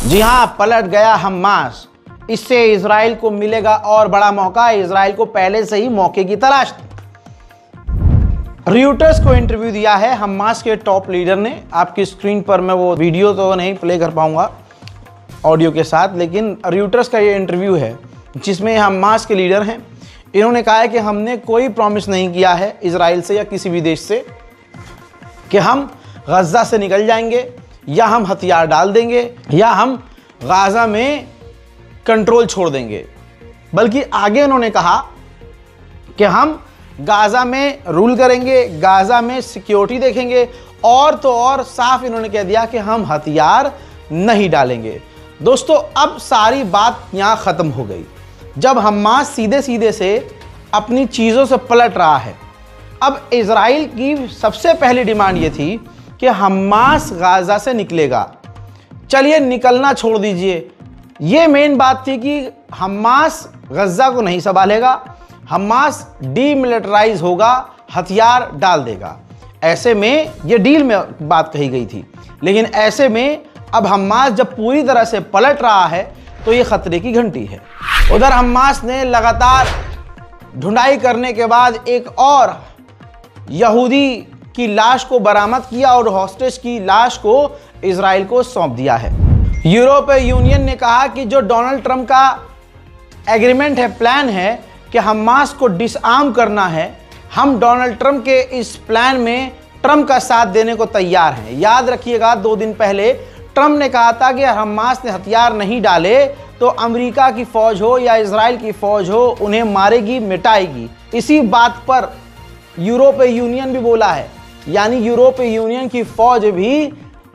जी हाँ, पलट गया हमास। इससे इजराइल को मिलेगा और बड़ा मौका। इजराइल को पहले से ही मौके की तलाश थी। रॉयटर्स को इंटरव्यू दिया है हमास के टॉप लीडर ने। आपकी स्क्रीन पर मैं वो वीडियो तो नहीं प्ले कर पाऊंगा ऑडियो के साथ, लेकिन रॉयटर्स का ये इंटरव्यू है जिसमें हमास के लीडर हैं। इन्होंने कहा है कि हमने कोई प्रॉमिस नहीं किया है इजराइल से या किसी भी देश से कि हम गज़ा से निकल जाएंगे या हम हथियार डाल देंगे या हम गाज़ा में कंट्रोल छोड़ देंगे, बल्कि आगे उन्होंने कहा कि हम गाज़ा में रूल करेंगे, गाज़ा में सिक्योरिटी देखेंगे, और तो और साफ इन्होंने कह दिया कि हम हथियार नहीं डालेंगे। दोस्तों, अब सारी बात यहाँ ख़त्म हो गई जब हमास सीधे सीधे से अपनी चीज़ों से पलट रहा है। अब इजराइल की सबसे पहली डिमांड ये थी कि हमास गाज़ा से निकलेगा। चलिए, निकलना छोड़ दीजिए, ये मेन बात थी कि हमास गज़ा को नहीं संभालेगा, हमास डीमिलिटराइज होगा, हथियार डाल देगा। ऐसे में ये डील में बात कही गई थी, लेकिन ऐसे में अब हमास जब पूरी तरह से पलट रहा है तो ये खतरे की घंटी है। उधर हमास ने लगातार ढूंढाई करने के बाद एक और यहूदी की लाश को बरामद किया और हॉस्टेज की लाश को इजराइल को सौंप दिया है। यूरोपीय यूनियन ने कहा कि जो डोनाल्ड ट्रंप का एग्रीमेंट है, प्लान है कि हमास को डिसआर्म करना है, हम डोनाल्ड ट्रंप के इस प्लान में ट्रंप का साथ देने को तैयार हैं। याद रखिएगा, 2 दिन पहले ट्रंप ने कहा था कि हमास ने हथियार नहीं डाले तो अमेरिका की फौज हो या इजराइल की फौज हो, उन्हें मारेगी, मिटाएगी। इसी बात पर यूरोपीय यूनियन भी बोला है, यानी यूरोपीय यूनियन की फौज भी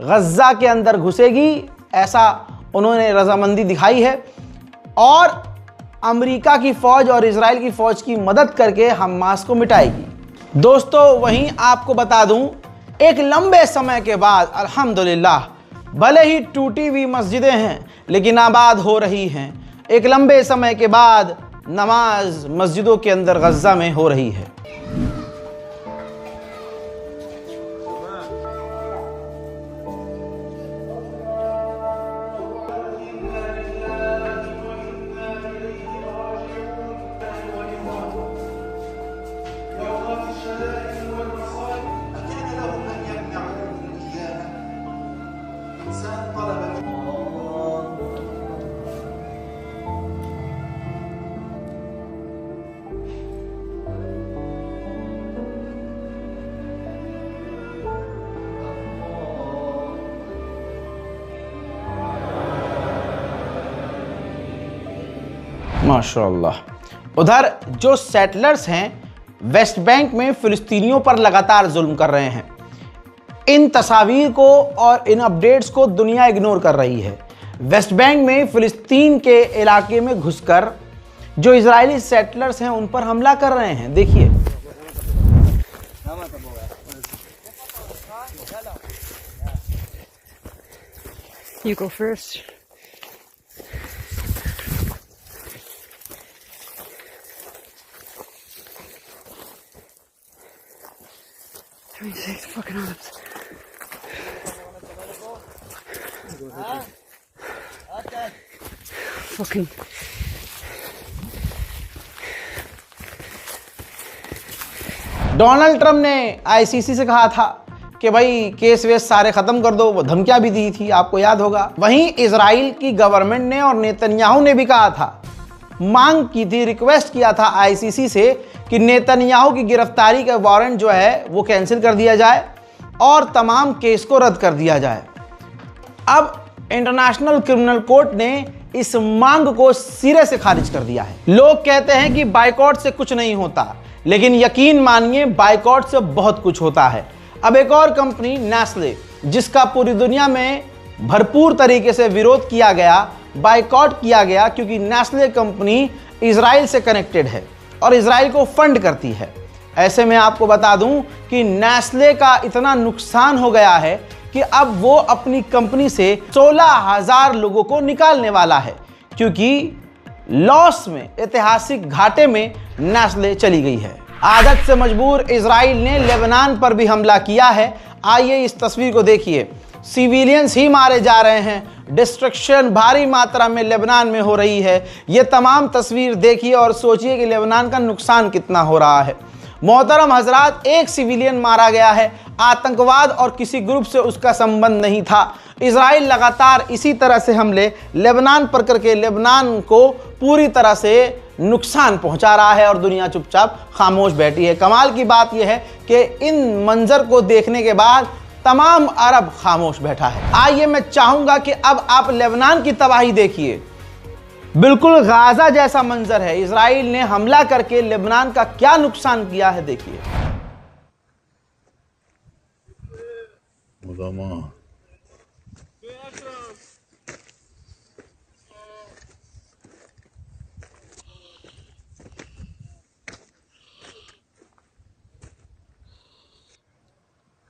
गज़ा के अंदर घुसेगी, ऐसा उन्होंने रजामंदी दिखाई है और अमेरिका की फौज और इजराइल की फौज की मदद करके हमास को मिटाएगी। दोस्तों, वहीं आपको बता दूं, एक लंबे समय के बाद अल्हम्दुलिल्लाह, भले ही टूटी हुई मस्जिदें हैं लेकिन आबाद हो रही हैं। एक लंबे समय के बाद नमाज मस्जिदों के अंदर गज़ा में हो रही है। माशाअल्लाह। उधर जो सेटलर्स हैं वेस्ट बैंक में फिलिस्तीनियों पर लगातार जुल्म कर रहे हैं। इन तस्वीर को और इन अपडेट्स को दुनिया इग्नोर कर रही है। वेस्ट बैंक में फिलिस्तीन के इलाके में घुसकर जो इजरायली सेटलर्स हैं उन पर हमला कर रहे हैं। देखिए, You go first. Fucking Arabs. Fucking. Donald Trump ने आईसीसी से कहा था कि भाई केस वेस सारे खत्म कर दो, वो धमकियां भी दी थी, आपको याद होगा। वहीं इजराइल की गवर्नमेंट ने और नेतन्याहू ने भी कहा था, मांग की थी, रिक्वेस्ट किया था आईसीसी से कि नेतन्याहू की गिरफ्तारी का वारंट जो है वो कैंसिल कर दिया जाए और तमाम केस को रद्द कर दिया जाए। अब इंटरनेशनल क्रिमिनल कोर्ट ने इस मांग को सिरे से खारिज कर दिया है। लोग कहते हैं कि बायकॉट से कुछ नहीं होता, लेकिन यकीन मानिए बायकॉट से बहुत कुछ होता है। अब एक और कंपनी नेस्ले, जिसका पूरी दुनिया में भरपूर तरीके से विरोध किया गया, बायकॉट किया गया, क्योंकि नेस्ले कंपनी इजराइल से कनेक्टेड है और इजराइल को फंड करती है। ऐसे में आपको बता दूं कि नेस्ले का इतना नुकसान हो गया है कि अब वो अपनी कंपनी से 16,000 लोगों को निकालने वाला है, क्योंकि लॉस में, ऐतिहासिक घाटे में नेस्ले चली गई है। आदत से मजबूर इजराइल ने लेबनान पर भी हमला किया है। आइए इस तस्वीर को देखिए। सिविलियंस ही मारे जा रहे हैं, डिस्ट्रक्शन भारी मात्रा में लेबनान में हो रही है। ये तमाम तस्वीर देखिए और सोचिए कि लेबनान का नुकसान कितना हो रहा है। मोहतरम हजरात, एक सिविलियन मारा गया है, आतंकवाद और किसी ग्रुप से उसका संबंध नहीं था। इजराइल लगातार इसी तरह से हमले लेबनान पर करके लेबनान को पूरी तरह से नुकसान पहुंचा रहा है और दुनिया चुपचाप खामोश बैठी है। कमाल की बात यह है कि इन मंजर को देखने के बाद तमाम अरब खामोश बैठा है। आइए मैं चाहूंगा कि अब आप लेबनान की तबाही देखिए, बिल्कुल गाजा जैसा मंजर है। इजराइल ने हमला करके लेबनान का क्या नुकसान किया है देखिए।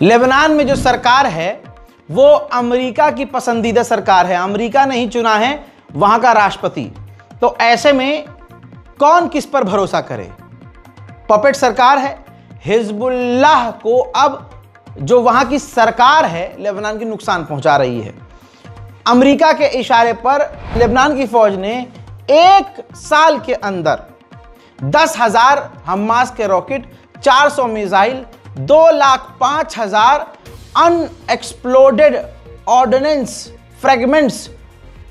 लेबनान में जो सरकार है वो अमेरिका की पसंदीदा सरकार है। अमेरिका ने ही चुना है वहां का राष्ट्रपति। तो ऐसे में कौन किस पर भरोसा करे? पपेट सरकार है। हिजबुल्लाह को अब जो वहां की सरकार है लेबनान की नुकसान पहुंचा रही है। अमेरिका के इशारे पर लेबनान की फौज ने एक साल के अंदर 10,000 हमास के rocket, 400 missile, 2,05,000 unexploded ordnance fragments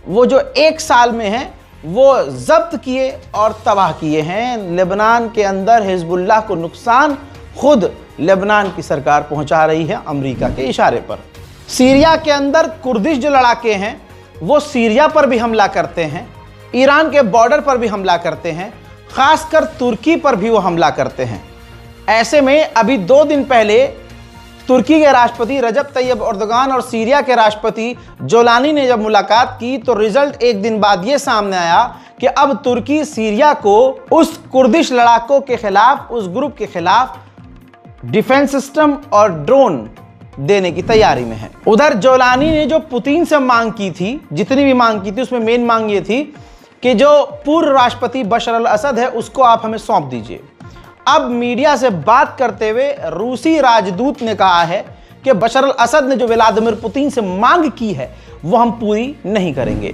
वो जो एक साल में हैं वो जब्त किए और तबाह किए हैं। लेबनान के अंदर हिजबुल्लाह को नुकसान खुद लेबनान की सरकार पहुंचा रही है अमेरिका के इशारे पर। सीरिया के अंदर कुर्दिश जो लड़ाके हैं वो सीरिया पर भी हमला करते हैं, ईरान के बॉर्डर पर भी हमला करते हैं, खासकर तुर्की पर भी वो हमला करते हैं। ऐसे में अभी 2 दिन पहले तुर्की के राष्ट्रपति रजब तैयब एर्दोगान और सीरिया के राष्ट्रपति जोलानी ने जब मुलाकात की तो रिजल्ट एक दिन बाद ये सामने आया कि अब तुर्की सीरिया को उस कुर्दिश लड़ाकों के खिलाफ, उस ग्रुप के खिलाफ डिफेंस सिस्टम और ड्रोन देने की तैयारी में है। उधर जोलानी ने जो पुतिन से मांग की थी, जितनी भी मांग की थी उसमें मेन मांग ये थी कि जो पूर्व राष्ट्रपति बशर अल असद है उसको आप हमें सौंप दीजिए। अब मीडिया से बात करते हुए रूसी राजदूत ने कहा है कि बशर अल असद ने जो व्लादिमीर पुतिन से मांग की है वो हम पूरी नहीं करेंगे।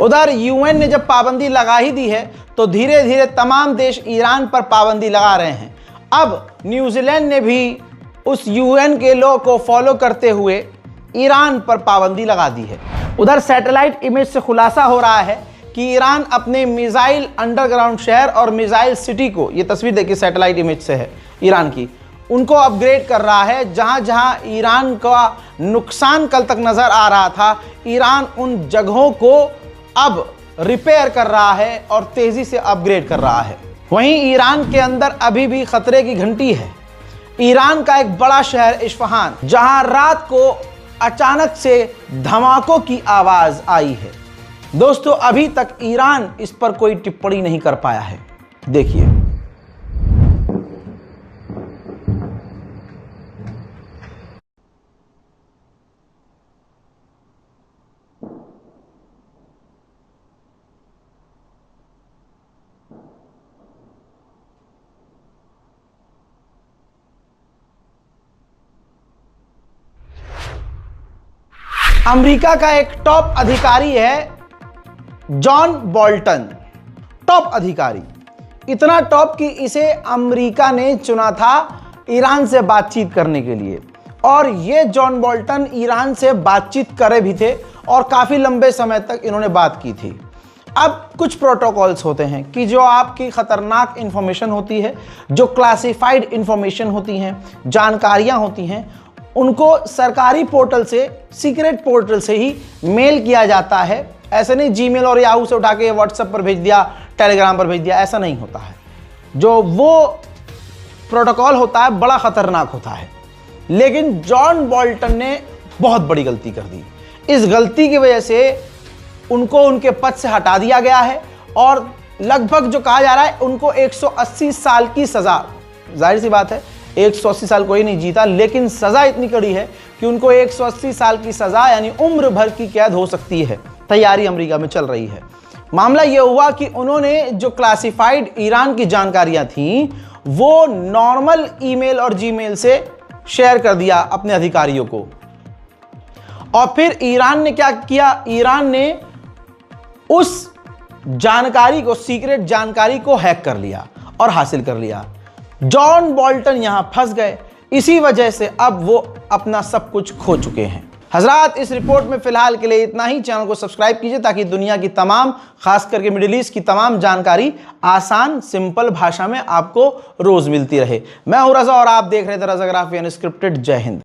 उधर यूएन ने जब पाबंदी लगा ही दी है तो धीरे धीरे तमाम देश ईरान पर पाबंदी लगा रहे हैं। अब न्यूजीलैंड ने भी उस यूएन के लॉ को फॉलो करते हुए ईरान पर पाबंदी लगा दी है। उधर सैटेलाइट इमेज से खुलासा हो रहा है कि ईरान अपने मिसाइल अंडरग्राउंड शहर और मिसाइल सिटी को, ये तस्वीर देखिए सैटेलाइट इमेज से है ईरान की, उनको अपग्रेड कर रहा है। जहां जहां ईरान का नुकसान कल तक नजर आ रहा था, ईरान उन जगहों को अब रिपेयर कर रहा है और तेजी से अपग्रेड कर रहा है। वहीं ईरान के अंदर अभी भी खतरे की घंटी है। ईरान का एक बड़ा शहर इस्फहान, जहां रात को अचानक से धमाकों की आवाज आई है। दोस्तों अभी तक ईरान इस पर कोई टिप्पणी नहीं कर पाया है। देखिए अमेरिका का एक टॉप अधिकारी है जॉन बोल्टन, टॉप अधिकारी, इतना टॉप कि इसे अमेरिका ने चुना था ईरान से बातचीत करने के लिए। और ये जॉन बोल्टन ईरान से बातचीत करे भी थे और काफ़ी लंबे समय तक इन्होंने बात की थी। अब कुछ प्रोटोकॉल्स होते हैं कि जो आपकी ख़तरनाक इंफॉर्मेशन होती है, जो क्लासिफाइड इंफॉर्मेशन होती हैं, जानकारियां होती हैं, उनको सरकारी पोर्टल से, सीक्रेट पोर्टल से ही मेल किया जाता है। ऐसे नहीं जीमेल और याहू से उठा के व्हाट्सएप पर भेज दिया, टेलीग्राम पर भेज दिया, ऐसा नहीं होता है। जो वो प्रोटोकॉल होता है बड़ा ख़तरनाक होता है। लेकिन जॉन बोल्टन ने बहुत बड़ी गलती कर दी। इस गलती की वजह से उनको उनके पद से हटा दिया गया है और लगभग जो कहा जा रहा है उनको 180 साल की सज़ा। जाहिर सी बात है 180 साल कोई नहीं जीता, लेकिन सज़ा इतनी कड़ी है कि उनको 180 साल की सज़ा यानी उम्र भर की कैद हो सकती है। तैयारी अमेरिका में चल रही है। मामला यह हुआ कि उन्होंने जो क्लासिफाइड ईरान की जानकारियां थीं वो नॉर्मल ईमेल और जीमेल से शेयर कर दिया अपने अधिकारियों को। और फिर ईरान ने क्या किया, ईरान ने उस जानकारी को, सीक्रेट जानकारी को हैक कर लिया और हासिल कर लिया। जॉन बोल्टन यहां फंस गए। इसी वजह से अब वो अपना सब कुछ खो चुके हैं। हजरात, इस रिपोर्ट में फिलहाल के लिए इतना ही। चैनल को सब्सक्राइब कीजिए ताकि दुनिया की तमाम, खास करके मिडिल ईस्ट की तमाम जानकारी आसान सिंपल भाषा में आपको रोज मिलती रहे। मैं हूं रजा और आप देख रहे थे रज़ाग्राफी अनस्क्रिप्टेड। जय हिंद।